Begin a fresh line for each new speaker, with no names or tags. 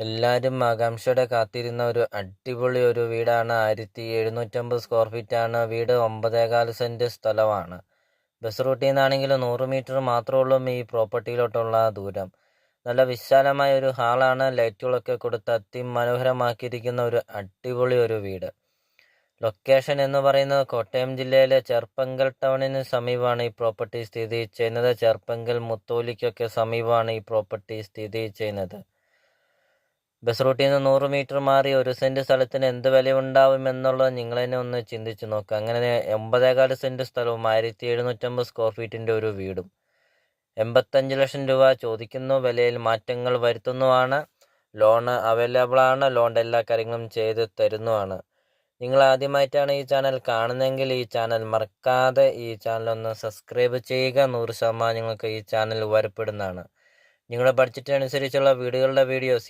എല്ലാവരും ആകാംക്ഷയോടെ കാത്തിരുന്ന ഒരു അടിപൊളി ഒരു വീടാണ്. 1750 സ്ക്വയർ ഫീറ്റാണ് വീട്. 9.25 സെൻറ്റ് സ്ഥലമാണ്. ബസ് റൂട്ടിൽ നിന്നാണെങ്കിൽ 100 മീറ്റർ മാത്രമേ ഉള്ളൂ ഈ പ്രോപ്പർട്ടിയിലോട്ടുള്ള ദൂരം. നല്ല വിശാലമായ ഒരു ഹാളാണ്. ലൈറ്റുകളൊക്കെ കൊടുത്ത് അതിമനോഹരമാക്കിയിരിക്കുന്ന ഒരു അടിപൊളി ഒരു വീട്. ലൊക്കേഷൻ എന്ന് പറയുന്നത് കോട്ടയം ജില്ലയിലെ ചെർപ്പങ്കൽ ടൗണിന് സമീപമാണ് ഈ പ്രോപ്പർട്ടി സ്ഥിതി ചെയ്യുന്നത്. ചെർപ്പങ്കൽ മുത്തോലിക്കൊക്കെ സമീപമാണ് ഈ പ്രോപ്പർട്ടി സ്ഥിതി ചെയ്യുന്നത്. ബസ് റൂട്ടിൽ നിന്ന് 100 മീറ്റർ മാറി 1 സെൻറ്റ് സ്ഥലത്തിന് എന്ത് വിലയുണ്ടാവും എന്നുള്ളത് നിങ്ങൾ തന്നെ ഒന്ന് ചിന്തിച്ച് നോക്കുക. അങ്ങനെ 9.25 സെൻറ്റ് സ്ഥലവും 1750 സ്ക്വയർ ഫീറ്റിൻ്റെ ഒരു വീടും 85 ലക്ഷം രൂപ ചോദിക്കുന്നു. വിലയിൽ മാറ്റങ്ങൾ വരുത്തുന്നതാണ്. ലോൺ അവൈലബിൾ ആണ്. ലോണിൻ്റെ എല്ലാ കാര്യങ്ങളും ചെയ്ത് തരുന്നതാണ്. നിങ്ങൾ ആദ്യമായിട്ടാണ് ഈ ചാനൽ കാണുന്നതെങ്കിൽ ഈ ചാനൽ മറക്കാതെ ഈ ചാനൽ ഒന്ന് സബ്സ്ക്രൈബ് ചെയ്യുക. 100% നിങ്ങൾക്ക് ഈ ചാനൽ ഉപകാരപ്പെടുന്നതാണ്. നിങ്ങളുടെ ബഡ്ജറ്റ് അനുസരിച്ചുള്ള വീടുകളുടെ വീഡിയോസ്